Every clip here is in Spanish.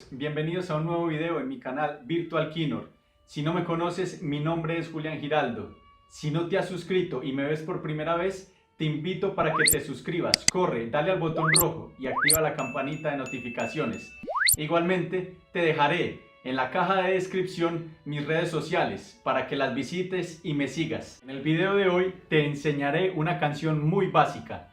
Bienvenidos a un nuevo video en mi canal Virtual Keynote. Si no me conoces, mi nombre es Julián Giraldo. Si no te has suscrito y me ves por primera vez, te invito para que te suscribas. Corre, dale al botón rojo y activa la campanita de notificaciones. Igualmente, te dejaré en la caja de descripción mis redes sociales para que las visites y me sigas. En el video de hoy te enseñaré una canción muy básica.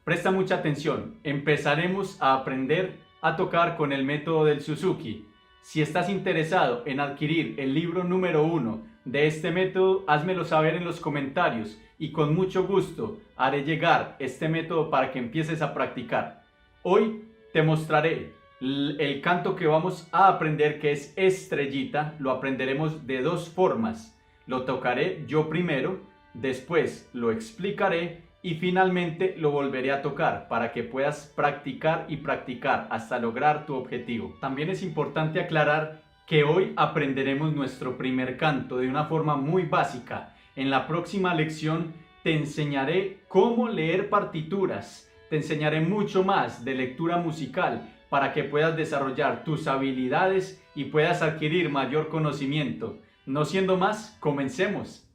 Presta mucha atención, empezaremos a aprender a tocar con el método del Suzuki. Si estás interesado en adquirir el libro número 1 de este método, házmelo saber en los comentarios y con mucho gusto haré llegar este método para que empieces a practicar. Hoy te mostraré el canto que vamos a aprender, que es Estrellita. Lo aprenderemos de dos formas. Lo tocaré yo primero, después lo explicaré y finalmente lo volveré a tocar para que puedas practicar y practicar hasta lograr tu objetivo. También es importante aclarar que hoy aprenderemos nuestro primer canto de una forma muy básica. En la próxima lección te enseñaré cómo leer partituras, te enseñaré mucho más de lectura musical para que puedas desarrollar tus habilidades y puedas adquirir mayor conocimiento. No siendo más, comencemos.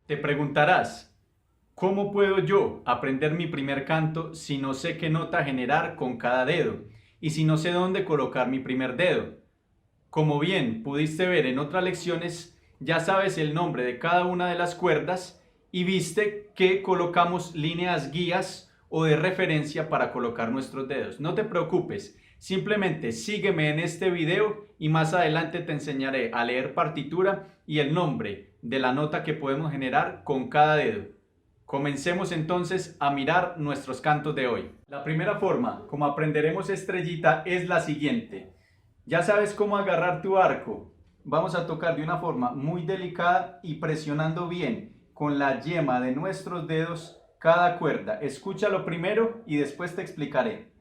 Te preguntarás, ¿cómo puedo yo aprender mi primer canto si no sé qué nota generar con cada dedo y si no sé dónde colocar mi primer dedo? Como bien pudiste ver en otras lecciones, ya sabes el nombre de cada una de las cuerdas y viste que colocamos líneas guías o de referencia para colocar nuestros dedos. No te preocupes, simplemente sígueme en este video y más adelante te enseñaré a leer partitura y el nombre de la nota que podemos generar con cada dedo. Comencemos entonces a mirar nuestros cantos de hoy. La primera forma como aprenderemos Estrellita es la siguiente. Ya sabes cómo agarrar tu arco. Vamos a tocar de una forma muy delicada y presionando bien con la yema de nuestros dedos cada cuerda. Escúchalo primero y después te explicaré.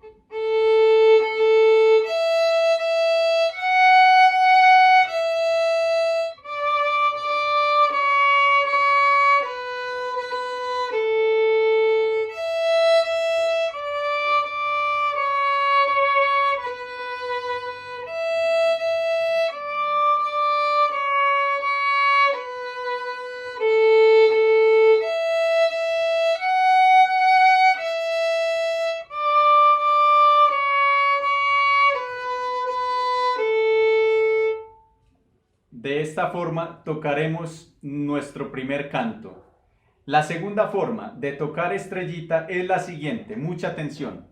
De esta forma tocaremos nuestro primer canto. La segunda forma de tocar Estrellita es la siguiente, mucha atención.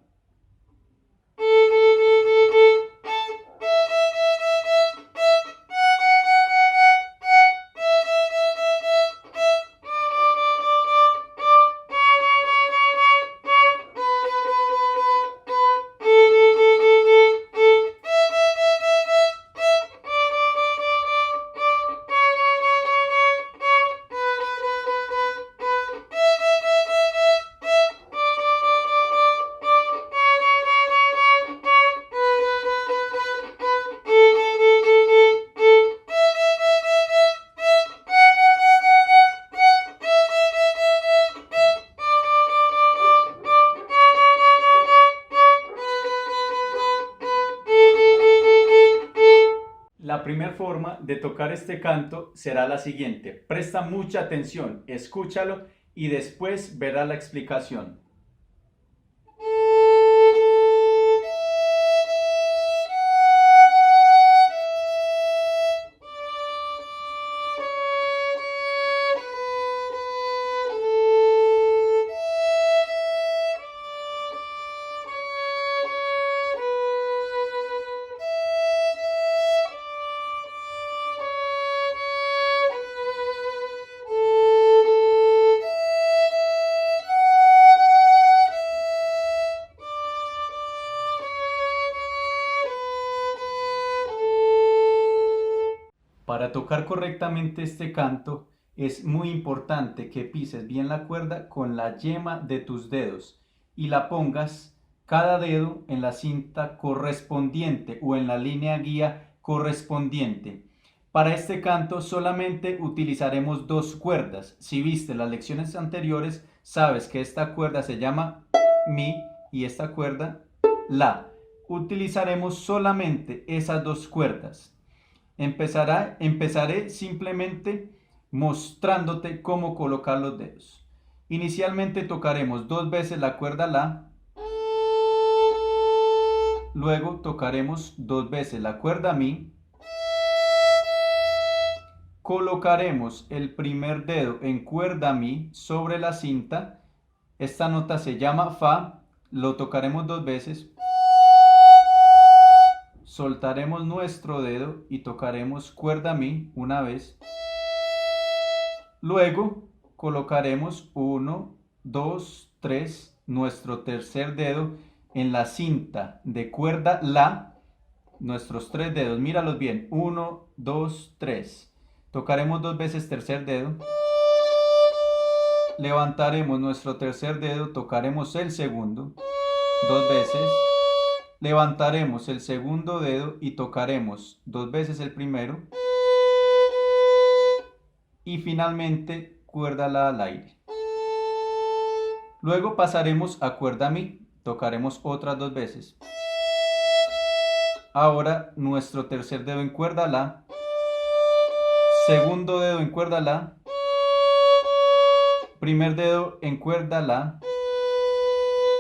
La primera forma de tocar este canto será la siguiente. Presta mucha atención, escúchalo y después verás la explicación. Para tocar correctamente este canto es muy importante que pises bien la cuerda con la yema de tus dedos y la pongas cada dedo en la cinta correspondiente o en la línea guía correspondiente. Para este canto solamente utilizaremos dos cuerdas. Si viste las lecciones anteriores, sabes que esta cuerda se llama mi y esta cuerda la. Utilizaremos solamente esas dos cuerdas. Empezaré simplemente mostrándote cómo colocar los dedos. Inicialmente tocaremos dos veces la cuerda la, luego tocaremos dos veces la cuerda mi, colocaremos el primer dedo en cuerda mi sobre la cinta, esta nota se llama fa, lo tocaremos dos veces, soltaremos nuestro dedo y tocaremos cuerda mi una vez, luego colocaremos 1, 2, 3, nuestro tercer dedo en la cinta de cuerda la, nuestros tres dedos, míralos bien, 1, 2, 3. Tocaremos dos veces tercer dedo, levantaremos nuestro tercer dedo, tocaremos el segundo, dos veces, levantaremos el segundo dedo y tocaremos dos veces el primero, y finalmente cuerda la al aire. Luego pasaremos a cuerda mi, tocaremos otras dos veces. Ahora nuestro tercer dedo en cuerda la, segundo dedo en cuerda la, primer dedo en cuerda la,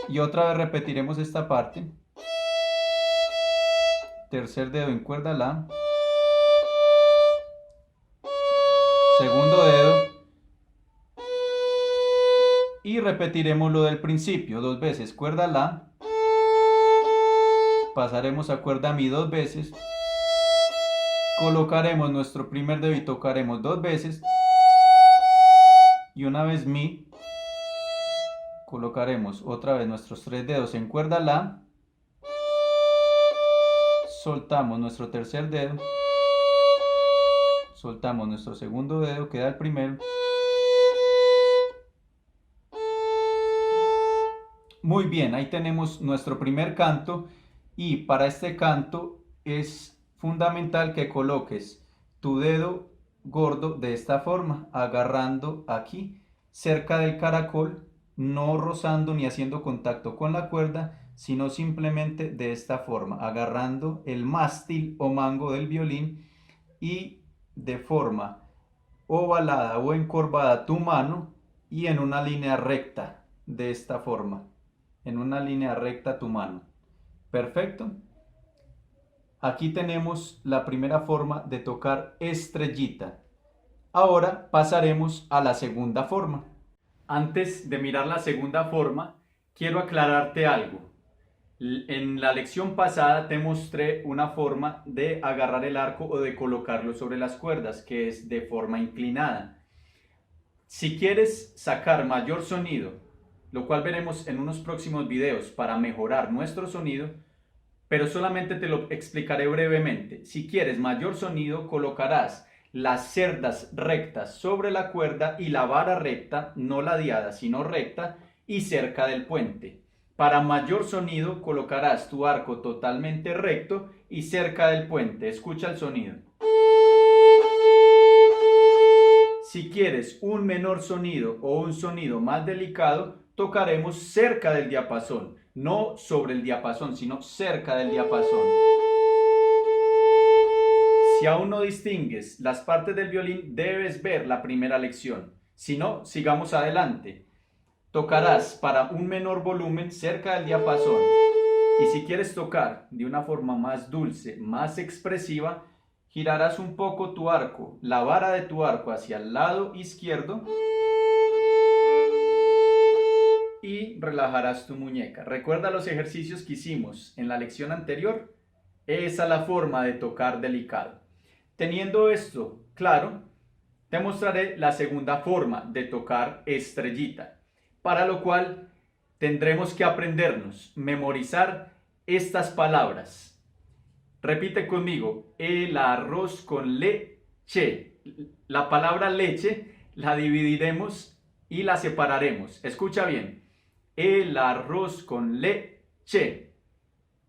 y otra vez repetiremos esta parte. Tercer dedo en cuerda la, segundo dedo, y repetiremos lo del principio, dos veces cuerda la, pasaremos a cuerda mi dos veces, colocaremos nuestro primer dedo y tocaremos dos veces, y una vez mi, colocaremos otra vez nuestros tres dedos en cuerda la, soltamos nuestro tercer dedo, soltamos nuestro segundo dedo, queda el primero. Muy bien, ahí tenemos nuestro primer canto, y para este canto es fundamental que coloques tu dedo gordo de esta forma, agarrando aquí cerca del caracol, no rozando ni haciendo contacto con la cuerda, sino simplemente de esta forma, agarrando el mástil o mango del violín y de forma ovalada o encorvada tu mano y en una línea recta, de esta forma, en una línea recta tu mano. Perfecto. Aquí tenemos la primera forma de tocar estrellita. Ahora pasaremos a la segunda forma. Antes de mirar la segunda forma, quiero aclararte algo. En la lección pasada te mostré una forma de agarrar el arco o de colocarlo sobre las cuerdas, que es de forma inclinada. Si quieres sacar mayor sonido, lo cual veremos en unos próximos videos para mejorar nuestro sonido, pero solamente te lo explicaré brevemente. Si quieres mayor sonido, colocarás las cerdas rectas sobre la cuerda y la vara recta, no ladeada, sino recta, y cerca del puente. Para mayor sonido, colocarás tu arco totalmente recto y cerca del puente. Escucha el sonido. Si quieres un menor sonido o un sonido más delicado, tocaremos cerca del diapasón, no sobre el diapasón, sino cerca del diapasón. Si aún no distingues las partes del violín, debes ver la primera lección. Si no, sigamos adelante. Tocarás para un menor volumen cerca del diapasón. Y si quieres tocar de una forma más dulce, más expresiva, girarás un poco tu arco, la vara de tu arco hacia el lado izquierdo y relajarás tu muñeca. Recuerda los ejercicios que hicimos en la lección anterior. Esa es la forma de tocar delicado. Teniendo esto claro, te mostraré la segunda forma de tocar estrellita, para lo cual tendremos que aprendernos, memorizar estas palabras. Repite conmigo: el arroz con leche. La palabra leche la dividiremos y la separaremos. Escucha bien: el arroz con leche.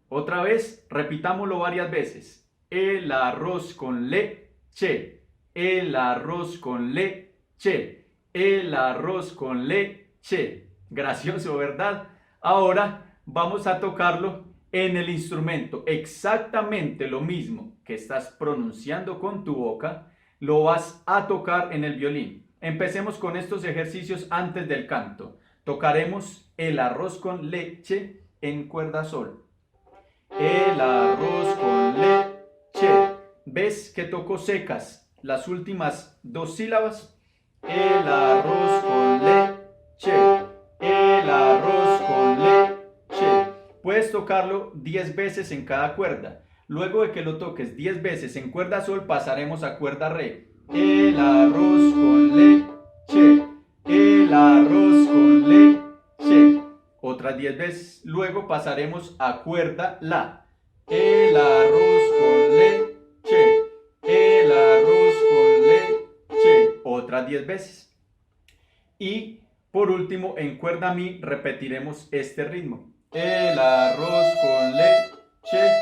Otra vez, repitámoslo varias veces: el arroz con leche. leche. El arroz con leche. El arroz con leche. Gracioso, ¿verdad? Ahora vamos a tocarlo en el instrumento. Exactamente lo mismo que estás pronunciando con tu boca, lo vas a tocar en el violín. Empecemos con estos ejercicios antes del canto. Tocaremos el arroz con leche en cuerda sol. El arroz con leche. ¿Ves que toco secas las últimas dos sílabas? El arroz con leche. El arroz con leche. Puedes tocarlo 10 veces en cada cuerda. Luego de que lo toques 10 veces en cuerda sol, pasaremos a cuerda re. El arroz con leche. El arroz con leche. Otras 10 veces. Luego pasaremos a cuerda la. El arroz con leche. El arroz con leche. Otras 10 veces. Y por último, en cuerda mi repetiremos este ritmo. El arroz con leche.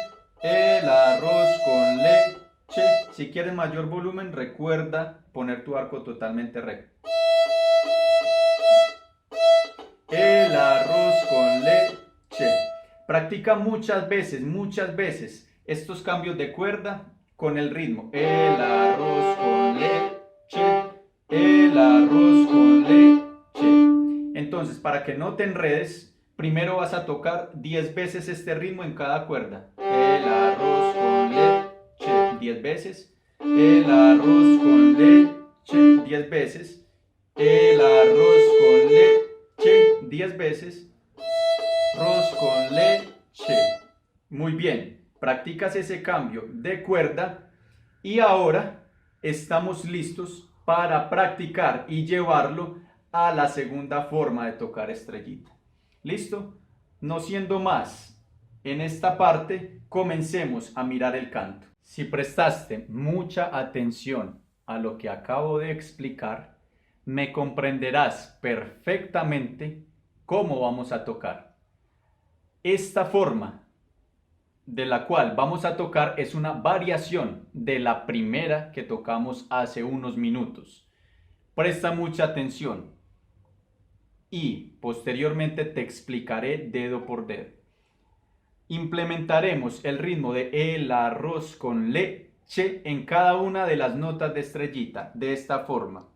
El arroz con leche. Si quieres mayor volumen, recuerda poner tu arco totalmente recto. El arroz con leche. Practica muchas veces estos cambios de cuerda con el ritmo. El arroz con leche. El arroz con leche. Entonces, para que no te enredes, primero vas a tocar 10 veces este ritmo en cada cuerda. El arroz con leche. 10 veces. El arroz con leche. 10 veces. El arroz con leche. 10 veces. Arroz con leche. Muy bien. Practicas ese cambio de cuerda y ahora estamos listos para practicar y llevarlo a la segunda forma de tocar estrellita. ¿Listo? No siendo más, en esta parte comencemos a mirar el canto. Si prestaste mucha atención a lo que acabo de explicar, me comprenderás perfectamente cómo vamos a tocar. Esta forma de la cual vamos a tocar es una variación de la primera que tocamos hace unos minutos. Presta mucha atención y posteriormente te explicaré dedo por dedo. Implementaremos el ritmo de el arroz con leche en cada una de las notas de estrellita de esta forma.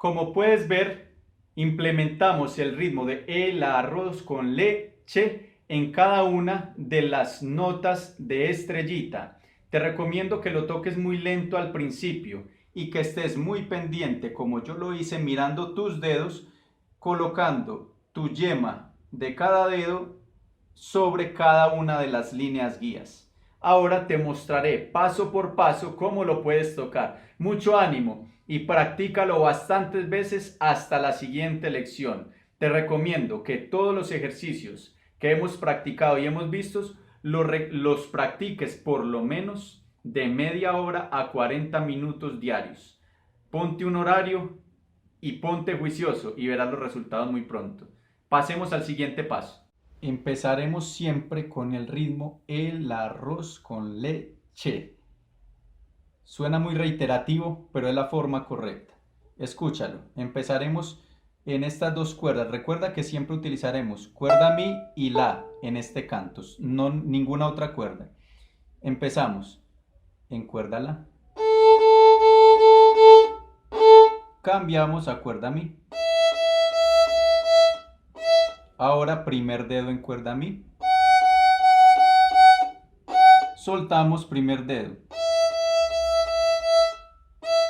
Como puedes ver, implementamos el ritmo de el arroz con leche en cada una de las notas de estrellita. Te recomiendo que lo toques muy lento al principio y que estés muy pendiente, como yo lo hice, mirando tus dedos, colocando tu yema de cada dedo sobre cada una de las líneas guías. Ahora te mostraré paso por paso cómo lo puedes tocar. Mucho ánimo y practícalo bastantes veces hasta la siguiente lección. Te recomiendo que todos los ejercicios que hemos practicado y hemos visto los practiques por lo menos de media hora a 40 minutos diarios. Ponte un horario y ponte juicioso y verás los resultados muy pronto. Pasemos al siguiente paso. Empezaremos siempre con el ritmo el arroz con leche. Suena muy reiterativo, pero es la forma correcta. Escúchalo. Empezaremos en estas dos cuerdas. Recuerda que siempre utilizaremos cuerda mi y la en este canto, no ninguna otra cuerda. Empezamos en cuerda la. Cambiamos a cuerda mi. Ahora primer dedo en cuerda mi. Soltamos primer dedo.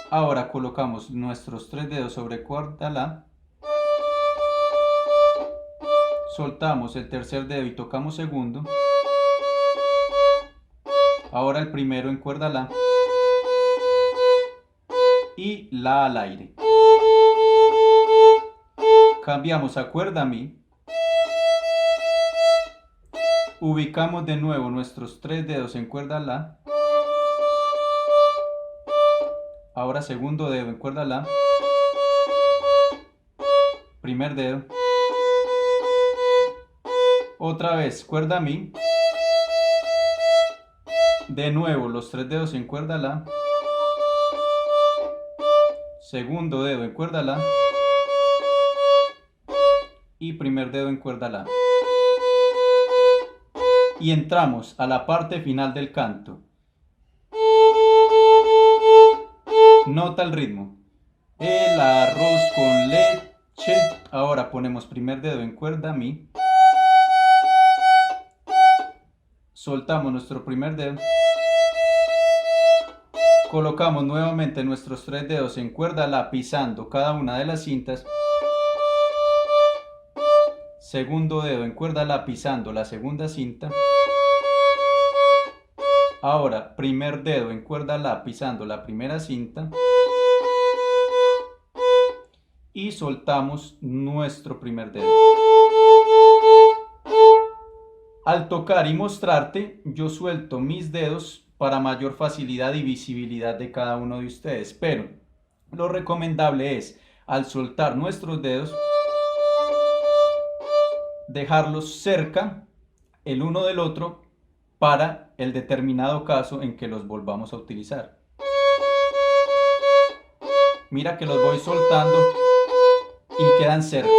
Ahora colocamos nuestros 3 dedos sobre cuerda la. Soltamos el tercer dedo y tocamos segundo. Ahora el primero en cuerda la. Y la al aire. Cambiamos a cuerda mi. Ubicamos de nuevo nuestros 3 dedos en cuerda la. Ahora segundo dedo en cuerda la. Primer dedo. Otra vez cuerda mi. De nuevo los 3 dedos en cuerda la. Segundo dedo en cuerda la. Y primer dedo en cuerda la. Y entramos a la parte final del canto. Nota el ritmo. El arroz con leche. Ahora ponemos primer dedo en cuerda mi. Soltamos nuestro primer dedo. Colocamos nuevamente nuestros 3 dedos en cuerda la pisando cada una de las cintas. Segundo dedo en cuerda la pisando la segunda cinta. Ahora primer dedo en cuerda la pisando la primera cinta. Y soltamos nuestro primer dedo. Al tocar y mostrarte, yo suelto mis dedos para mayor facilidad y visibilidad de cada uno de ustedes. Pero lo recomendable es, al soltar nuestros dedos, dejarlos cerca el uno del otro para el determinado caso en que los volvamos a utilizar. Mira que los voy soltando y quedan cerca.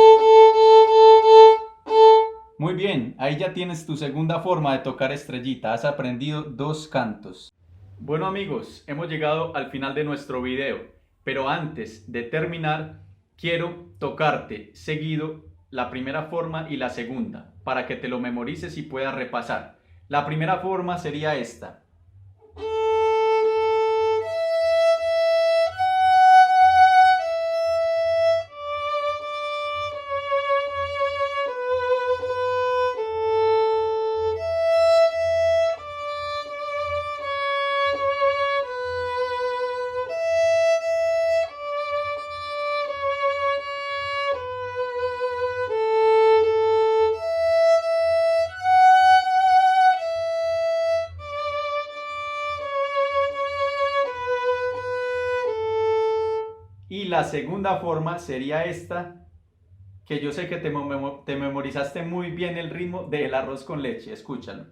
Muy bien, ahí ya tienes tu segunda forma de tocar estrellita. Has aprendido 2 cantos. Bueno amigos, hemos llegado al final de nuestro video, pero antes de terminar, quiero tocarte seguido la primera forma y la segunda, para que te lo memorices y puedas repasar. La primera forma sería esta. Y la segunda forma sería esta, que yo sé que te memorizaste muy bien el ritmo del arroz con leche. Escúchalo.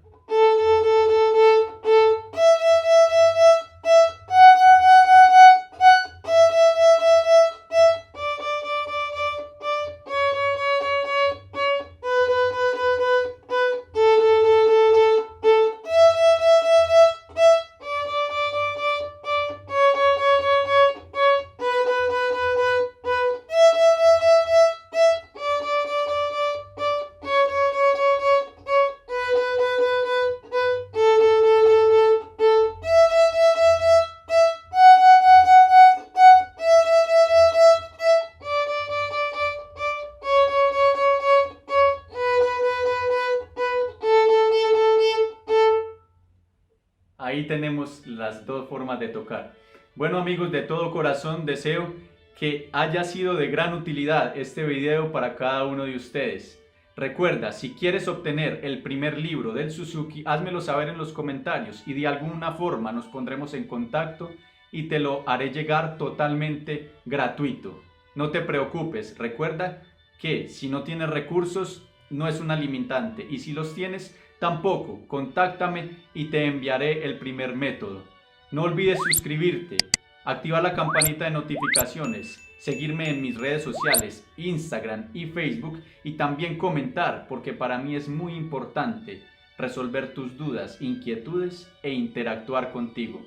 Ahí tenemos las 2 formas de tocar. Bueno amigos, de todo corazón deseo que haya sido de gran utilidad este video para cada uno de ustedes. Recuerda, si quieres obtener el primer libro del Suzuki, házmelo saber en los comentarios y de alguna forma nos pondremos en contacto y te lo haré llegar totalmente gratuito. No te preocupes, recuerda que si no tienes recursos no es una limitante y si los tienes tampoco, contáctame y te enviaré el primer método. No olvides suscribirte, activar la campanita de notificaciones, seguirme en mis redes sociales, Instagram y Facebook, y también comentar, porque para mí es muy importante resolver tus dudas, inquietudes e interactuar contigo.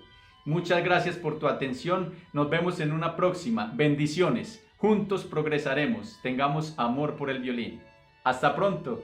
Muchas gracias por tu atención, nos vemos en una próxima. Bendiciones, juntos progresaremos, tengamos amor por el violín. Hasta pronto.